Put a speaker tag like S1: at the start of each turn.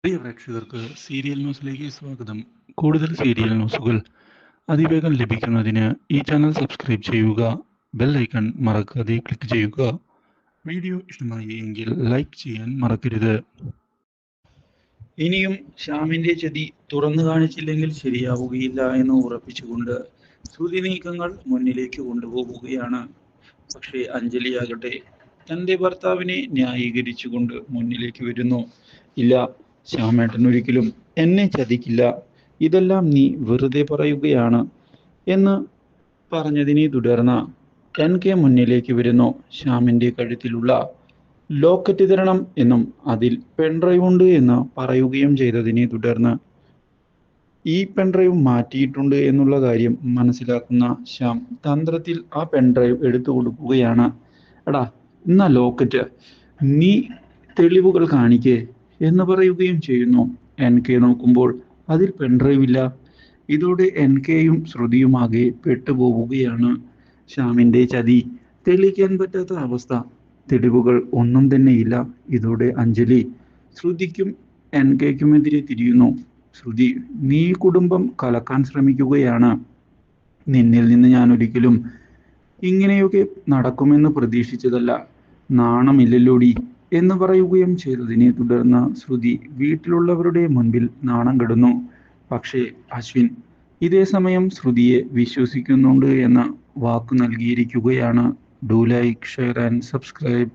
S1: പ്രിയ പ്രേക്ഷകർക്ക് സീരിയൽ ന്യൂസിലേക്ക് സ്വാഗതം. കൂടുതൽ സീരിയൽ ന്യൂസുകൾ അതിവേഗം ലഭിക്കുന്നതിന് ഈ ചാനൽ സബ്സ്ക്രൈബ് ചെയ്യുക. ബെൽ ഐക്കൺ മറക്കാതെ ക്ലിക്ക് ചെയ്യുക. വീഡിയോ ഇഷ്ടമായി എങ്കിൽ ലൈക്ക് ചെയ്യാൻ മറക്കരുത്. ഇനിയും ശ്യാമിന്റെ ചതി തുറന്നു കാണിച്ചില്ലെങ്കിൽ ശരിയാവുകയില്ല എന്ന് ഉറപ്പിച്ചുകൊണ്ട് ശ്രുതി നീക്കങ്ങൾ മുന്നിലേക്ക് കൊണ്ടുപോവുകയാണ്. പക്ഷേ അഞ്ജലിയാകട്ടെ തന്റെ ഭർത്താവിനെ ന്യായീകരിച്ചുകൊണ്ട് മുന്നിലേക്ക് വരുന്നു. ഇല്ല, ശ്യാമേട്ടൻ ഒരിക്കലും എന്നെ ചതിക്കില്ല, ഇതെല്ലാം നീ വെറുതെ പറയുകയാണ് എന്ന് പറഞ്ഞതിനെ തുടർന്ന് NK മുന്നിലേക്ക് വരുന്നു. ശ്യാമിന്റെ കഴുത്തിലുള്ള ലോക്കറ്റ് തരണം എന്നും അതിൽ പെൺഡ്രൈവ് ഉണ്ട് എന്ന് പറയുകയും ചെയ്തതിനെ തുടർന്ന് ഈ പെൺഡ്രൈവ് മാറ്റിയിട്ടുണ്ട് എന്നുള്ള കാര്യം മനസ്സിലാക്കുന്ന ശ്യാം തന്ത്രത്തിൽ ആ പെൺഡ്രൈവ് എടുത്തു കൊടുക്കുകയാണ്. എടാ, എന്നാ ലോക്കറ്റ് നീ തെളിവുകൾ കാണിക്കേ എന്ന് പറയുകയും ചെയ്യുന്നു. NK നോക്കുമ്പോൾ അതിൽ പെൺഡ്രൈവ് ഇല്ല. ഇതോടെ NKയും ശ്രുതിയുമാകെ പെട്ടുപോവുകയാണ്. ശ്യാമിന്റെ ചതി തെളിയിക്കാൻ പറ്റാത്ത അവസ്ഥ, തെളിവുകൾ ഒന്നും തന്നെയില്ല. ഇതോടെ അഞ്ജലി ശ്രുതിക്കും NKക്കുമെതിരെ തിരിയുന്നു. ശ്രുതി, നീ കുടുംബം കലക്കാൻ ശ്രമിക്കുകയാണ്. നിന്നിൽ നിന്ന് ഞാൻ ഒരിക്കലും ഇങ്ങനെയൊക്കെ നടക്കുമെന്ന് പ്രതീക്ഷിച്ചതല്ല. നാണമില്ലല്ലോടി എന്ന് പറയുകയും ചെയ്തതിനെ തുടർന്ന് ശ്രുതി വീട്ടിലുള്ളവരുടെ മുൻപിൽ നാണം കെടുന്നു. പക്ഷേ അശ്വിൻ ഇതേ സമയം ശ്രുതിയെ വിശ്വസിക്കുന്നുണ്ട് എന്ന വാക്കു നൽകിയിരിക്കുകയാണ്. Do like, share and subscribe.